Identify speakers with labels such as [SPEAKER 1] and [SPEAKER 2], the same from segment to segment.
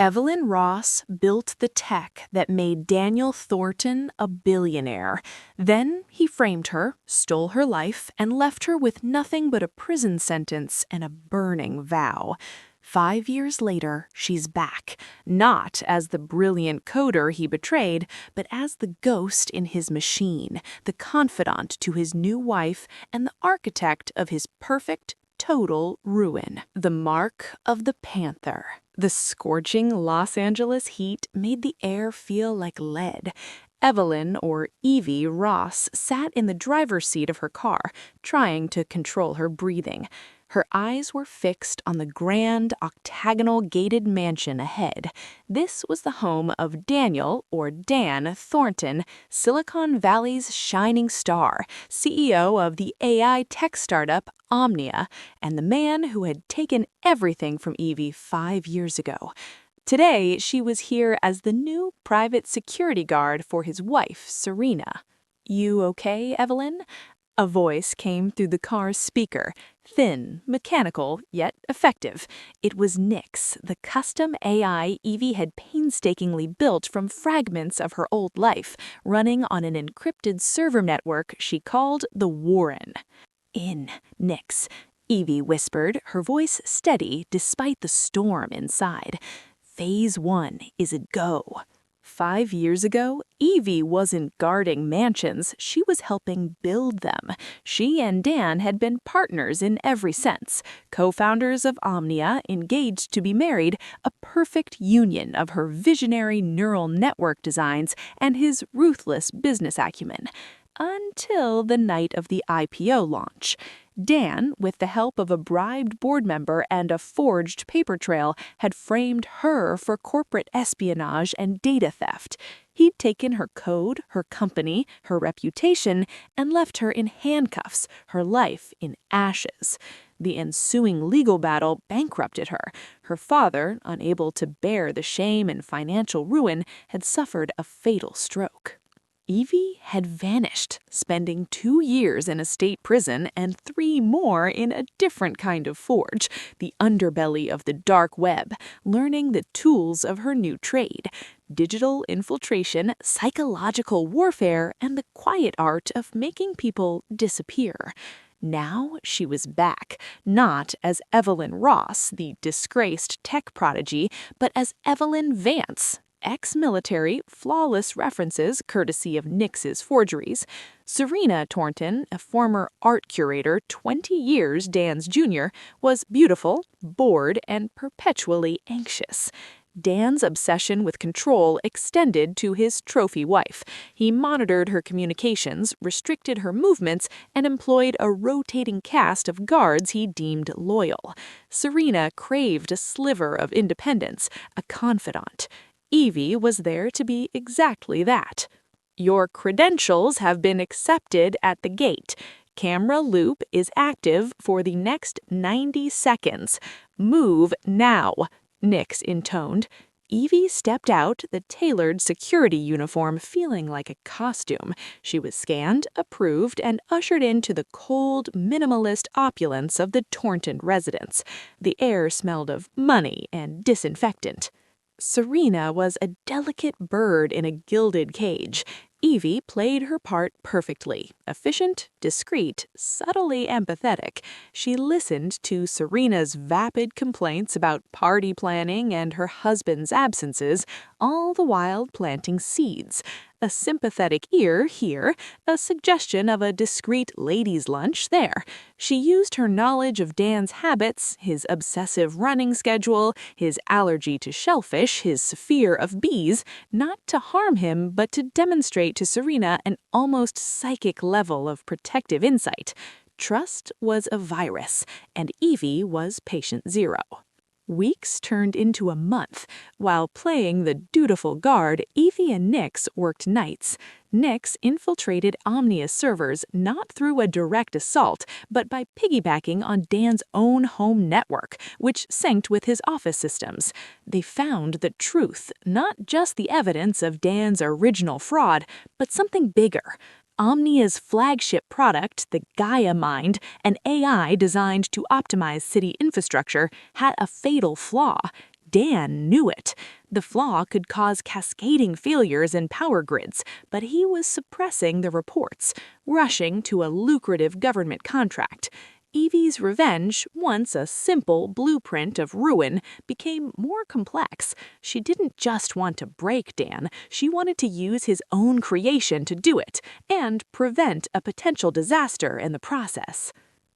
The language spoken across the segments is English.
[SPEAKER 1] Evelyn Ross built the tech that made Daniel Thornton a billionaire. Then he framed her, stole her life, and left her with nothing but a prison sentence and a burning vow. 5 years later, she's back, not as the brilliant coder he betrayed, but as the ghost in his machine, the confidant to his new wife, and the architect of his perfect, total ruin. The mark of the panther. The scorching Los Angeles heat made the air feel like lead. Evelyn, or Evie Ross, sat in the driver's seat of her car, trying to control her breathing. Her eyes were fixed on the grand, octagonal gated mansion ahead. This was the home of Daniel, or Dan Thornton, Silicon Valley's shining star, CEO of the AI tech startup Omnia, and the man who had taken everything from Evie 5 years ago. Today, she was here as the new private security guard for his wife, Serena. "You okay, Evelyn?" A voice came through the car's speaker, thin, mechanical, yet effective. It was Nyx, the custom AI Evie had painstakingly built from fragments of her old life, running on an encrypted server network she called the Warren. "In, Nyx," Evie whispered, her voice steady despite the storm inside. "Phase 1 is a go." 5 years ago, Evie wasn't guarding mansions, she was helping build them. She and Dan had been partners in every sense, co-founders of Omnia, engaged to be married, a perfect union of her visionary neural network designs and his ruthless business acumen. Until the night of the IPO launch. Dan, with the help of a bribed board member and a forged paper trail, had framed her for corporate espionage and data theft. He'd taken her code, her company, her reputation, and left her in handcuffs, her life in ashes. The ensuing legal battle bankrupted her. Her father, unable to bear the shame and financial ruin, had suffered a fatal stroke. Evie had vanished, spending 2 years in a state prison and 3 more in a different kind of forge, the underbelly of the dark web, learning the tools of her new trade: digital infiltration, psychological warfare, and the quiet art of making people disappear. Now she was back, not as Evelyn Ross, the disgraced tech prodigy, but as Evelyn Vance. Ex-military, flawless references courtesy of Nyx's forgeries. Serena Thornton, a former art curator 20 years Dan's junior, was beautiful, bored, and perpetually anxious. Dan's obsession with control extended to his trophy wife. He monitored her communications, restricted her movements, and employed a rotating cast of guards he deemed loyal. Serena craved a sliver of independence, a confidant. Evie was there to be exactly that. "Your credentials have been accepted at the gate. Camera loop is active for the next 90 seconds. Move now," Nyx intoned. Evie stepped out, the tailored security uniform feeling like a costume. She was scanned, approved, and ushered into the cold, minimalist opulence of the Thornton residence. The air smelled of money and disinfectant. Serena was a delicate bird in a gilded cage. Evie played her part perfectly, efficient, discreet, subtly empathetic. She listened to Serena's vapid complaints about party planning and her husband's absences, all the while planting seeds. A sympathetic ear here, a suggestion of a discreet ladies' lunch there. She used her knowledge of Dan's habits, his obsessive running schedule, his allergy to shellfish, his fear of bees, not to harm him but to demonstrate to Serena an almost psychic level of protective insight. Trust was a virus, and Evie was patient zero. Weeks turned into a month. While playing the dutiful guard, Evie and Nyx worked nights. Nyx infiltrated Omnia's servers not through a direct assault, but by piggybacking on Dan's own home network, which synced with his office systems. They found the truth, not just the evidence of Dan's original fraud, but something bigger. Omnia's flagship product, the Gaia Mind, an AI designed to optimize city infrastructure, had a fatal flaw. Dan knew it. The flaw could cause cascading failures in power grids, but he was suppressing the reports, rushing to a lucrative government contract. Evie's revenge, once a simple blueprint of ruin, became more complex. She didn't just want to break Dan, she wanted to use his own creation to do it, and prevent a potential disaster in the process.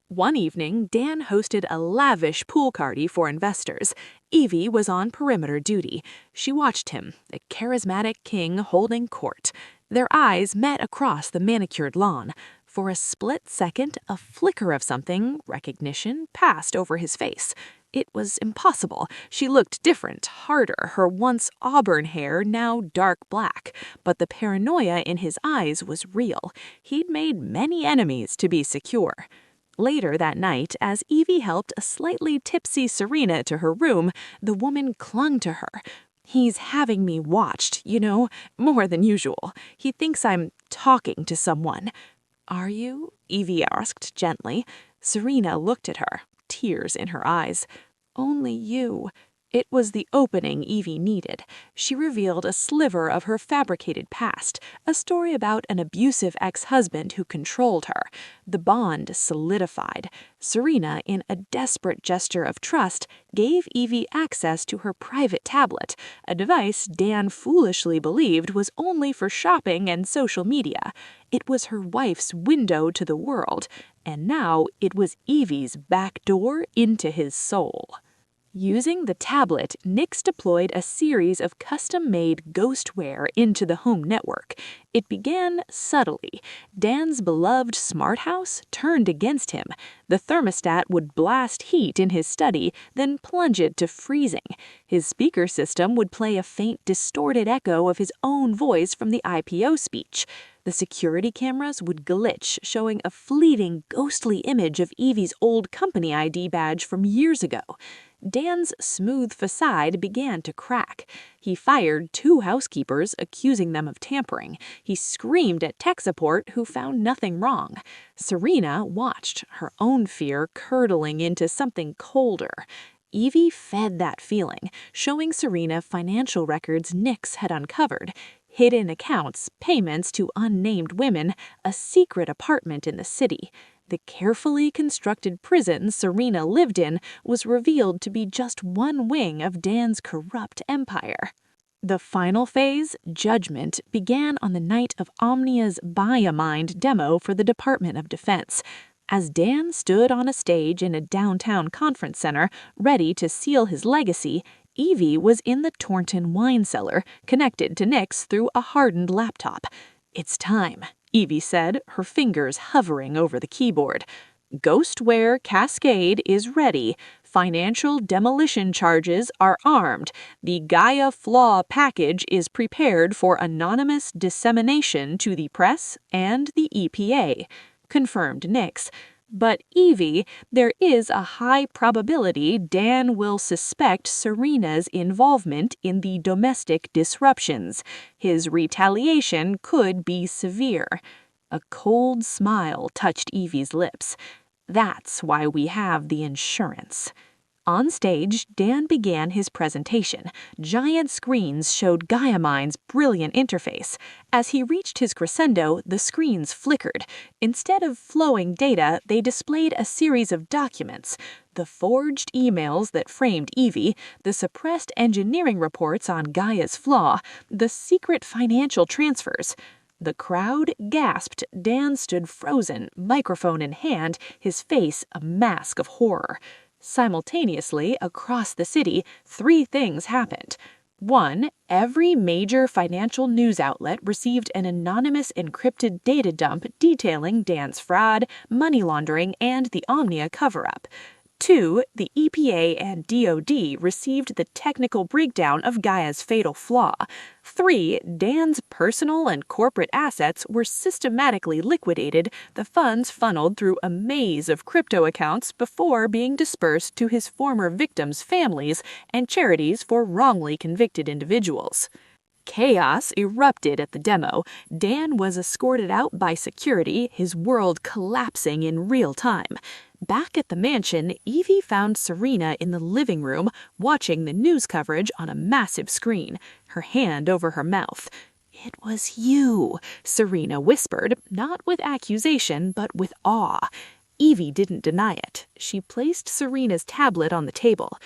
[SPEAKER 1] One evening, Dan hosted a lavish pool party for investors. Evie was on perimeter duty. She watched him, the charismatic king holding court. Their eyes met across the manicured lawn. For a split second, a flicker of something, recognition, passed over his face. It was impossible. She looked different, harder, her once auburn hair now dark black. But the paranoia in his eyes was real. He'd made many enemies to be secure. Later that night, as Evie helped a slightly tipsy Serena to her room, the woman clung to her. "He's having me watched, more than usual. He thinks I'm talking to someone." "Are you?" Evie asked gently. Serena looked at her, tears in her eyes. "Only you." It was the opening Evie needed. She revealed a sliver of her fabricated past, a story about an abusive ex-husband who controlled her. The bond solidified. Serena, in a desperate gesture of trust, gave Evie access to her private tablet, a device Dan foolishly believed was only for shopping and social media. It was her wife's window to the world, and now it was Evie's back door into his soul. Using the tablet, Nix deployed a series of custom-made ghostware into the home network. It began subtly. Dan's beloved smart house turned against him. The thermostat would blast heat in his study, then plunge it to freezing. His speaker system would play a faint, distorted echo of his own voice from the IPO speech. The security cameras would glitch, showing a fleeting, ghostly image of Evie's old company ID badge from years ago. Dan's smooth facade began to crack. He fired 2 housekeepers, accusing them of tampering. He screamed at tech support, who found nothing wrong. Serena watched, her own fear curdling into something colder. Evie fed that feeling, showing Serena financial records Nix had uncovered. Hidden accounts, payments to unnamed women, a secret apartment in the city. The carefully constructed prison Serena lived in was revealed to be just one wing of Dan's corrupt empire. The final phase, Judgment, began on the night of Omnia's Buy a Mind demo for the Department of Defense. As Dan stood on a stage in a downtown conference center, ready to seal his legacy, Evie was in the Tornton wine cellar, connected to Nix through a hardened laptop. "It's time," Evie said, her fingers hovering over the keyboard. "Ghostware Cascade is ready. Financial demolition charges are armed. The Gaia Flaw package is prepared for anonymous dissemination to the press and the EPA," confirmed Nix. "But Evie, there is a high probability Dan will suspect Serena's involvement in the domestic disruptions. His retaliation could be severe." A cold smile touched Evie's lips. "That's why we have the insurance." On stage, Dan began his presentation. Giant screens showed Gaia Mind's brilliant interface. As he reached his crescendo, the screens flickered. Instead of flowing data, they displayed a series of documents. The forged emails that framed Evie, the suppressed engineering reports on Gaia's Flaw, the secret financial transfers. The crowd gasped. Dan stood frozen, microphone in hand, his face a mask of horror. Simultaneously, across the city, 3 things happened. 1. Every major financial news outlet received an anonymous encrypted data dump detailing Dan's fraud, money laundering, and the Omnia cover-up. 2. The EPA and DoD received the technical breakdown of Gaia's fatal flaw. 3. Dan's personal and corporate assets were systematically liquidated, the funds funneled through a maze of crypto accounts before being dispersed to his former victims' families and charities for wrongly convicted individuals. Chaos erupted at the demo. Dan was escorted out by security, his world collapsing in real time. Back at the mansion, Evie found Serena in the living room watching the news coverage on a massive screen, her hand over her mouth. "It was you," Serena whispered, not with accusation, but with awe. Evie didn't deny it. She placed Serena's tablet on the table.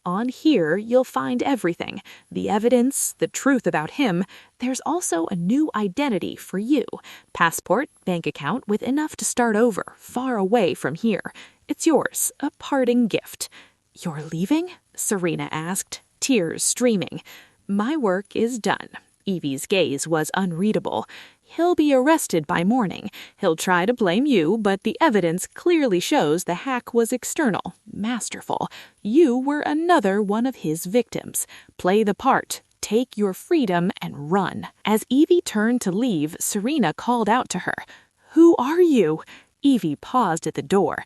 [SPEAKER 1] "On here, you'll find everything. The evidence, the truth about him. There's also a new identity for you. Passport, bank account with enough to start over, far away from here. It's yours, a parting gift." "You're leaving?" Serena asked, tears streaming. "My work is done." Evie's gaze was unreadable. "He'll be arrested by morning. He'll try to blame you, but the evidence clearly shows the hack was external, masterful. You were another one of his victims. Play the part. Take your freedom and run." As Evie turned to leave, Serena called out to her. "Who are you?" Evie paused at the door,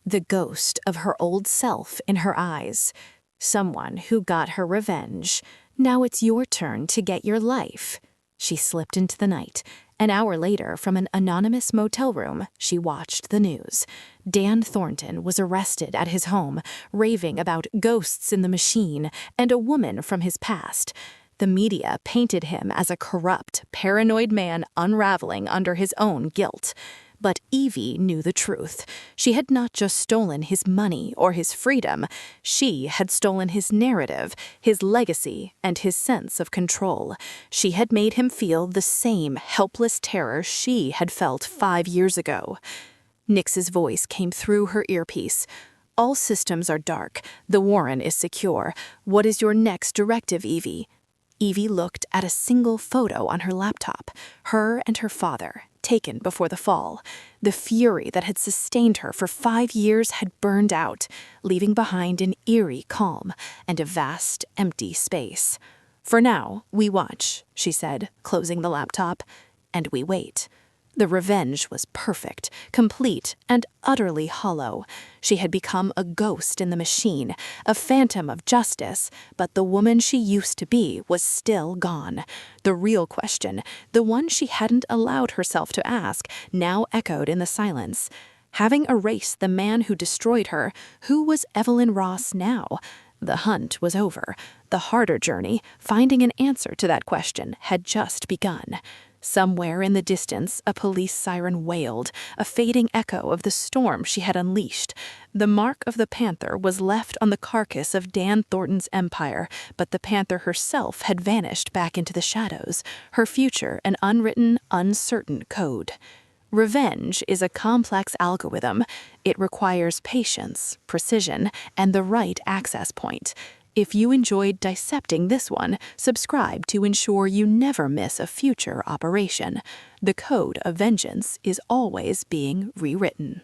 [SPEAKER 1] the ghost of her old self in her eyes. "Someone who got her revenge. Now it's your turn to get your life." She slipped into the night. An hour later, from an anonymous motel room, she watched the news. Dan Thornton was arrested at his home, raving about ghosts in the machine and a woman from his past. The media painted him as a corrupt, paranoid man unraveling under his own guilt. But Evie knew the truth. She had not just stolen his money or his freedom. She had stolen his narrative, his legacy, and his sense of control. She had made him feel the same helpless terror she had felt 5 years ago. Nix's voice came through her earpiece. "All systems are dark. The Warren is secure. What is your next directive, Evie?" Evie looked at a single photo on her laptop, her and her father, taken before the fall. The fury that had sustained her for 5 years had burned out, leaving behind an eerie calm and a vast, empty space. "For now, we watch," she said, closing the laptop, "and we wait." The revenge was perfect, complete, and utterly hollow. She had become a ghost in the machine, a phantom of justice, but the woman she used to be was still gone. The real question, the one she hadn't allowed herself to ask, now echoed in the silence. Having erased the man who destroyed her, who was Evelyn Ross now? The hunt was over. The harder journey, finding an answer to that question, had just begun. Somewhere in the distance, a police siren wailed, a fading echo of the storm she had unleashed. The mark of the panther was left on the carcass of Dan Thornton's empire, but the panther herself had vanished back into the shadows, her future an unwritten, uncertain code. Revenge is a complex algorithm. It requires patience, precision, and the right access point. If you enjoyed dissecting this one, subscribe to ensure you never miss a future operation. The code of vengeance is always being rewritten.